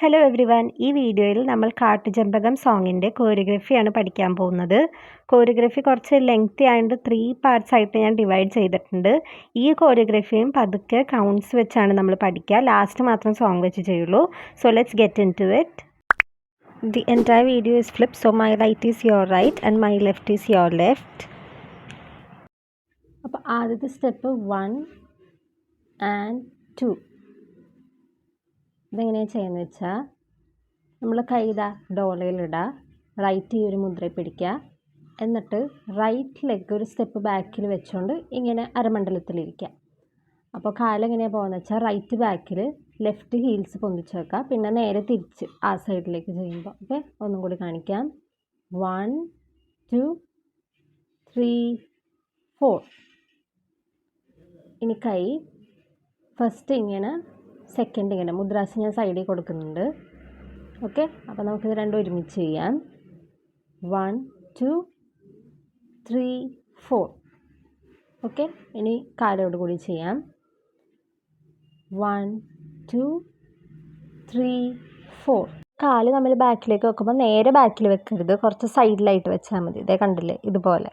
Hello everyone, ഈ വീഡിയോയിൽ നമ്മൾ കാട്ടുചെമ്പകം സോങ്ങിൻ്റെ കോറിയോഗ്രഫിയാണ് പഠിക്കാൻ പോകുന്നത്. കോറിയോഗ്രഫി കുറച്ച് ലെങ്തി ആയതുകൊണ്ട് 3 പാർട്സ് ആയിട്ട് ഞാൻ ഡിവൈഡ് ചെയ്തിട്ടുണ്ട്. ഈ കോറിയോഗ്രഫിയും പതുക്കെ കൗണ്ട്സ് വെച്ചാണ് നമ്മൾ പഠിക്കുക. ലാസ്റ്റ് മാത്രം സോങ് വെച്ച് ചെയ്യുള്ളൂ. So let's get into it. The entire video is flipped, so my right is your right and my left is your left. അപ്പോൾ ആദ്യത്തെ സ്റ്റെപ്പ് 1 and 2. ഇതെങ്ങനെയാണ് ചെയ്യുന്നത് വെച്ചാൽ, നമ്മൾ കൈതാ ഡോളയിലിടുക, റൈറ്റ് ഈ ഒരു മുദ്ര പിടിക്കുക, എന്നിട്ട് റൈറ്റ് ലെഗ് ഒരു സ്റ്റെപ്പ് ബാക്കിൽ വെച്ചുകൊണ്ട് ഇങ്ങനെ അരമണ്ഡലത്തിലിരിക്കുക. അപ്പോൾ കാലെങ്ങനെയാണ് പോകുന്നത് വെച്ചാൽ, റൈറ്റ് ബാക്കിൽ ലെഫ്റ്റ് ഹീൽസ് പൊന്തിച്ച് വെക്കുക, പിന്നെ നേരെ തിരിച്ച് ആ സൈഡിലേക്ക് ചെയ്യുമ്പോൾ. ഓക്കെ, ഒന്നും കൂടി കാണിക്കാം. 1 2 3 4. ഇനി കൈ ഫസ്റ്റ് ഇങ്ങനെ, സെക്കൻഡ് ഇങ്ങനെ, മുദ്രാസ് ഞാൻ സൈഡിൽ കൊടുക്കുന്നുണ്ട്. ഓക്കെ, അപ്പോൾ നമുക്കിത് രണ്ടും ഒരുമിച്ച് ചെയ്യാം. 1 2 3 4. ഓക്കെ, ഇനി കാലോട് കൂടി ചെയ്യാം. 1 2 3 4. കാല് നമ്മൾ ബാക്കിലേക്ക് വെക്കുമ്പോൾ നേരെ ബാക്കിൽ വെക്കരുത്, കുറച്ച് സൈഡിലായിട്ട് വെച്ചാൽ മതി. ഇതേ കണ്ടില്ലേ, ഇതുപോലെ.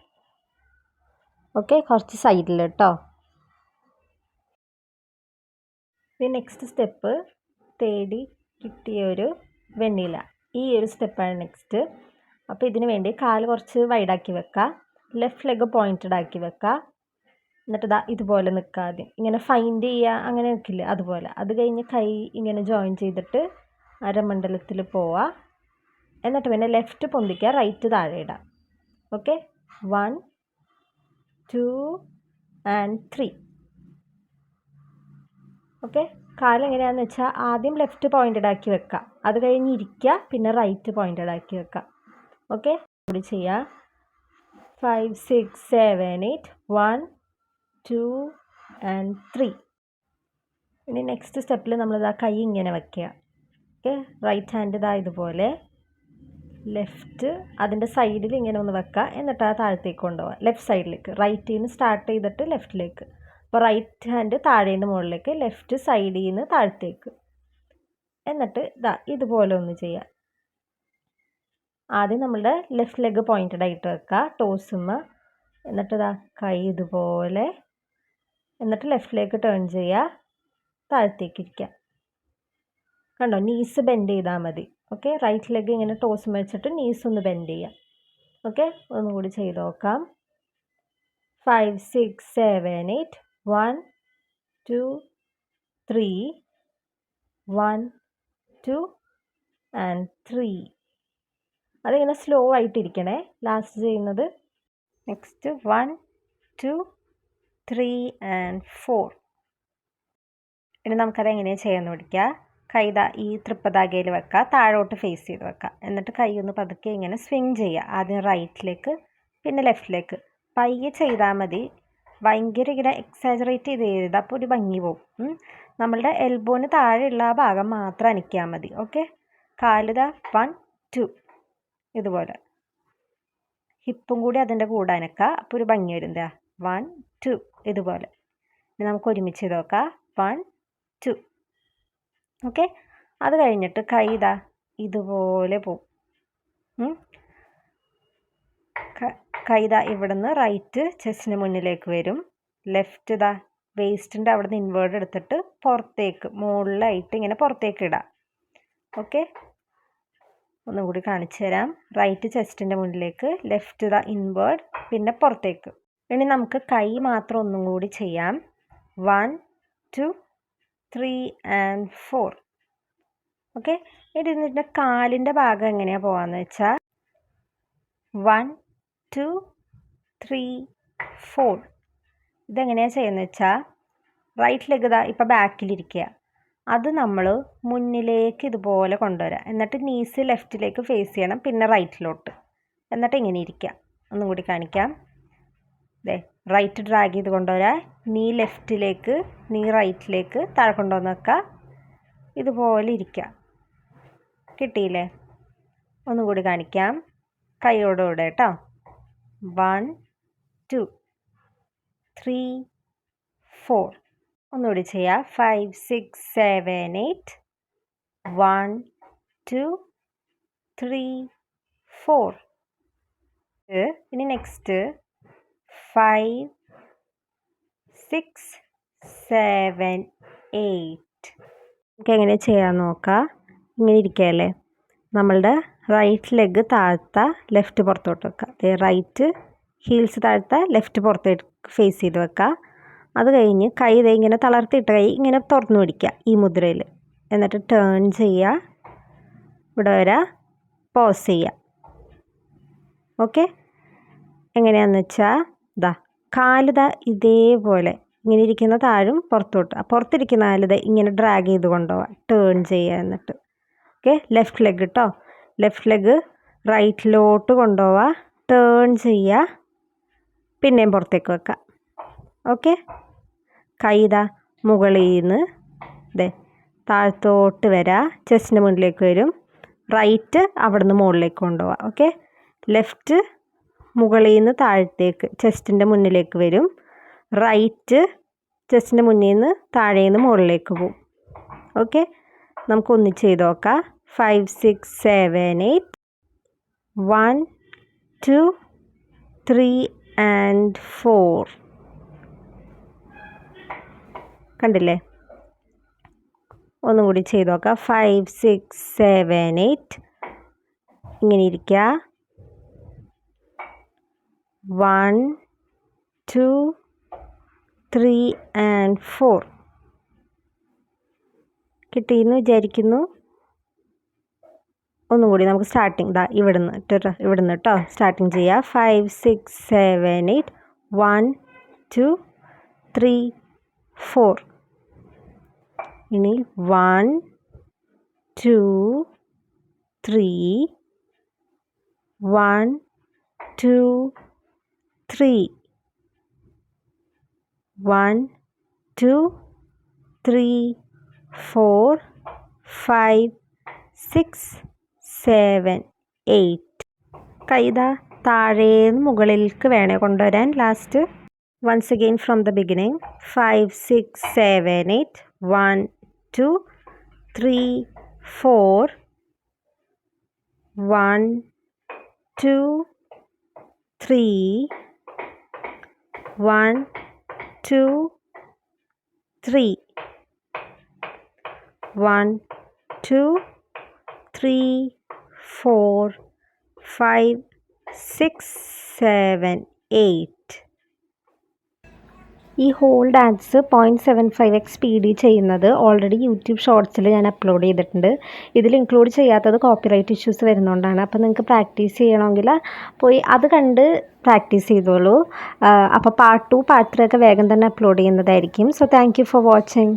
ഓക്കെ, കുറച്ച് സൈഡിൽ കേട്ടോ. നെക്സ്റ്റ് സ്റ്റെപ്പ് തേടി കിട്ടിയ ഒരു വെണ്ണില, ഈ ഒരു സ്റ്റെപ്പാണ് നെക്സ്റ്റ്. അപ്പോൾ ഇതിന് വേണ്ടി കാല് കുറച്ച് വൈഡാക്കി വെക്കുക, ലെഫ്റ്റ് ലെഗ് പോയിൻറ്റഡ് ആക്കി വെക്കുക, എന്നിട്ട് ഇതുപോലെ നിൽക്കാതെ ഇങ്ങനെ ഫൈൻഡ് ചെയ്യുക, അങ്ങനെ നിൽക്കില്ല, അതുപോലെ. അത് കഴിഞ്ഞ് കൈ ഇങ്ങനെ ജോയിൻ ചെയ്തിട്ട് അരമണ്ഡലത്തിൽ പോവുക, എന്നിട്ട് പിന്നെ ലെഫ്റ്റ് പൊന്തിക്കുക, റൈറ്റ് താഴെ ഇടുക. Okay, 1 2 and 3. ഓക്കെ, കാലെങ്ങനെയാണെന്ന് വെച്ചാൽ ആദ്യം ലെഫ്റ്റ് പോയിൻറ്റഡ് ആക്കി വെക്കുക, അത് കഴിഞ്ഞ് ഇരിക്കുക, പിന്നെ റൈറ്റ് പോയിൻറ്റഡ് ആക്കി വെക്കുക. ഓക്കെ, കൂടി ചെയ്യുക. 5 6 7 8. 1 2 and 3. ഇനി നെക്സ്റ്റ് സ്റ്റെപ്പിൽ നമ്മളിതാ കൈ ഇങ്ങനെ വയ്ക്കുക. ഓക്കെ, റൈറ്റ് ഹാൻഡ് ഇതാ ഇതുപോലെ, ലെഫ്റ്റ് അതിൻ്റെ സൈഡിൽ ഇങ്ങനെ ഒന്ന് വെക്കുക, എന്നിട്ട് ആ താഴത്തേക്ക് കൊണ്ടുപോകുക, ലെഫ്റ്റ് സൈഡിലേക്ക്. റൈറ്റിൽ നിന്ന് സ്റ്റാർട്ട് ചെയ്തിട്ട് ലെഫ്റ്റിലേക്ക്. അപ്പോൾ റൈറ്റ് ഹാൻഡ് താഴെ നിന്ന് മുകളിലേക്ക്, ലെഫ്റ്റ് സൈഡിൽ നിന്ന് താഴത്തേക്ക്, എന്നിട്ട് ഇതുപോലെ ഒന്ന് ചെയ്യുക. ആദ്യം നമ്മളുടെ ലെഫ്റ്റ് ലെഗ് പോയിൻറ്റഡ് ആയിട്ട് വെക്കുക, ടോസുമ്മ, എന്നിട്ട് കൈ ഇതുപോലെ, എന്നിട്ട് ലെഫ്റ്റിലേക്ക് ടേൺ ചെയ്യുക, താഴത്തേക്ക് ഇരിക്കുക. കണ്ടോ, നീസ് ബെൻഡ് ചെയ്താൽ മതി. ഓക്കെ, റൈറ്റ് ലെഗ് ഇങ്ങനെ ടോസുമ്മ വെച്ചിട്ട് നീസ് ഒന്ന് ബെൻഡ് ചെയ്യുക. ഓക്കെ, ഒന്നുകൂടി ചെയ്ത് നോക്കാം. 5 6 7 8. 1 2 3. 1 2 and 3. അതിങ്ങനെ സ്ലോ ആയിട്ടിരിക്കണേ ലാസ്റ്റ് ചെയ്യുന്നത്. Next 1 2 3 and 4. ഇനി നമുക്കത് എങ്ങനെയാണ് ചെയ്യാമെന്ന് പഠിക്കുക. കൈ ഈ തൃപ്പതാകയിൽ വെക്കുക, താഴോട്ട് ഫേസ് ചെയ്ത് വെക്കുക, എന്നിട്ട് കൈ ഒന്ന് പതുക്കെ ഇങ്ങനെ സ്വിങ് ചെയ്യുക. ആദ്യം റൈറ്റിലേക്ക്, പിന്നെ ലെഫ്റ്റിലേക്ക്. പയ്യെ ചെയ്താൽ മതി, ഭയങ്കര ഇങ്ങനെ എക്സാജറേറ്റ് ചെയ്ത് ചെയ്ത് അപ്പോൾ ഒരു ഭംഗി പോകും. നമ്മളുടെ എൽബോന് താഴെയുള്ള ആ ഭാഗം മാത്രം അനക്കിയാൽ മതി. ഓക്കെ, കാലിതാ 1 2 ഇതുപോലെ, ഹിപ്പും കൂടി അതിൻ്റെ കൂടെ അനക്കുക, അപ്പോൾ ഒരു ഭംഗി വരും. 1 2 ഇതുപോലെ. ഇനി നമുക്ക് ഒരുമിച്ച് ചെയ്ത് നോക്കാം. 1 2. ഓക്കെ, അത് കഴിഞ്ഞിട്ട് കൈ ഇതുപോലെ പോവും. കൈ ഇവിടുന്ന് റൈറ്റ് ചെസ്റ്റിന് മുന്നിലേക്ക് വരും, ലെഫ്റ്റ് വേസ്റ്റിൻ്റെ അവിടെ നിന്ന് ഇൻവേർഡ് എടുത്തിട്ട് പുറത്തേക്ക് മുകളിലായിട്ട് ഇങ്ങനെ പുറത്തേക്ക് ഇടാം. ഓക്കെ, ഒന്നും കൂടി കാണിച്ചു തരാം. റൈറ്റ് ചെസ്റ്റിൻ്റെ മുന്നിലേക്ക്, ലെഫ്റ്റ് ഇൻവേർഡ്, പിന്നെ പുറത്തേക്ക്. ഇനി നമുക്ക് കൈ മാത്രം ഒന്നും കൂടി ചെയ്യാം. 1 2 3 and 4. ഓക്കെ, ഇതിൻ്റെ കാലിൻ്റെ ഭാഗം എങ്ങനെയാണ് പോകാമെന്ന് വെച്ചാൽ, 1 2 3 4. ഇതെങ്ങനെയാണ് ചെയ്യുന്നത് വെച്ചാൽ, റൈറ്റ് ലെഗ് ഇപ്പോൾ ബാക്കിലിരിക്കുക, അത് നമ്മൾ മുന്നിലേക്ക് ഇതുപോലെ കൊണ്ടുവരിക, എന്നിട്ട് നീസ് ലെഫ്റ്റിലേക്ക് ഫേസ് ചെയ്യണം, പിന്നെ റൈറ്റിലോട്ട്, എന്നിട്ട് ഇങ്ങനെ ഇരിക്കുക. ഒന്നും കൂടി കാണിക്കാം. റൈറ്റ് ഡ്രാഗ് ചെയ്ത് കൊണ്ടുവരിക, നീ ലെഫ്റ്റിലേക്ക്, നീ റൈറ്റിലേക്ക്, താഴെ കൊണ്ടുവന്ന് വെക്കുക, ഇതുപോലെ ഇരിക്കുക. കിട്ടിയില്ലേ? ഒന്നും കൂടി കാണിക്കാം, കൈയോടുകൂടെ കേട്ടോ. 1 2 3 4. ഒന്നുകൂടി ചെയ്യാം. 5 6 7 8 1 2 3 4. ഇനി നെക്സ്റ്റ് 5 6 7 8. നമുക്ക് എങ്ങനെ ചെയ്യാൻ നോക്കാം. ഇങ്ങനെ ഇരിക്കുകയല്ലേ, നമ്മളുടെ റൈറ്റ് ലെഗ് താഴ്ത്ത, ലെഫ്റ്റ് പുറത്തോട്ട് വെക്കുക. റൈറ്റ് ഹീൽസ് താഴ്ത്ത, ലെഫ്റ്റ് പുറത്തേക്ക് ഫേസ് ചെയ്ത് വെക്കുക. അത് കഴിഞ്ഞ് കൈ ഇങ്ങനെ തളർത്തിയിട്ട കൈ ഇങ്ങനെ തുറന്നു പിടിക്കുക ഈ മുദ്രയിൽ. എന്നിട്ട് ടേൺ ചെയ്യുക, ഇവിടെ വരെ പോസ് ചെയ്യുക. ഓക്കെ, എങ്ങനെയാണെന്ന് വെച്ചാൽ കാല് ഇതേപോലെ ഇങ്ങനെ ഇരിക്കുന്ന താഴും പുറത്തോട്ട്, പുറത്തിരിക്കുന്ന കാല് ഇങ്ങനെ ഡ്രാഗ് ചെയ്ത് കൊണ്ടുപോവുക, ടേൺ ചെയ്യുക. എന്നിട്ട് ഓക്കെ, ലെഫ്റ്റ് ലെഗ് കേട്ടോ, ലെഫ്റ്റ് ലെഗ് റൈറ്റിലോട്ട് കൊണ്ടുപോവുക, ടേൺ ചെയ്യുക, പിന്നെയും പുറത്തേക്ക് വെക്കുക. ഓക്കെ, കൈ മുകളിൽ നിന്ന് താഴത്തോട്ട് വരാം, ചെസ്റ്റിന് മുന്നിലേക്ക് വരും. റൈറ്റ് അവിടെ നിന്ന് മുകളിലേക്ക് കൊണ്ടുപോവുക. ഓക്കെ, ലെഫ്റ്റ് മുകളിൽ നിന്ന് താഴത്തേക്ക് ചെസ്റ്റിൻ്റെ മുന്നിലേക്ക് വരും. റൈറ്റ് ചെസ്റ്റിൻ്റെ മുന്നിൽ നിന്ന് താഴേന്ന് മുകളിലേക്ക് പോകും. ഓക്കെ, നമുക്ക് ഒന്നിച്ച് ചെയ്ത് നോക്കാം. 5 6 7 8 1 2 3 and 4. കണ്ടില്ലേ? ഒന്നും കൂടി ചെയ്ത് നോക്കാം. 5 6 7 8 ഇങ്ങനെ ഇരിക്കുക. 1 2 3 and 4. കിട്ടിയെന്ന് വിചാരിക്കുന്നു. ഒന്നും കൂടി നമുക്ക് സ്റ്റാർട്ടിങ് ഇവിടുന്ന് കേട്ടോ സ്റ്റാർട്ടിങ് ചെയ്യുക. 5 6 7 8 1 2 3 4. ഇനി 1 2 3 1 2 3 1 2 3 4 5 6 7 8. കൈ താഴേന്ന് മുകളിലേക്ക് വേണേ കൊണ്ടുവരാൻ. Last once again from the beginning. 5 6 7 8 1 2 3 4 1 2 3 1 2 3 1 2 3 4 5 6 7 8. ഈ ഹോൾ ഡാൻസ് 0.75x സ്പീഡിൽ ചെയ്യുന്നത് ഓൾറെഡി യൂട്യൂബ് ഷോർട്സിൽ ഞാൻ അപ്ലോഡ് ചെയ്തിട്ടുണ്ട്. ഇതിൽ ഇൻക്ലൂഡ് ചെയ്യാത്തത് കോപ്പിറൈറ്റ് ഇഷ്യൂസ് വരുന്നതുകൊണ്ടാണ്. അപ്പോൾ നിങ്ങൾക്ക് പ്രാക്ടീസ് ചെയ്യണമെങ്കിൽ പോയി അത് കണ്ട് പ്രാക്ടീസ് ചെയ്തോളൂ. അപ്പോൾ പാർട്ട് 2 പാർട്ട് 3 ഒക്കെ വേഗം തന്നെ അപ്ലോഡ് ചെയ്യുന്നതായിരിക്കും. So thank you for watching.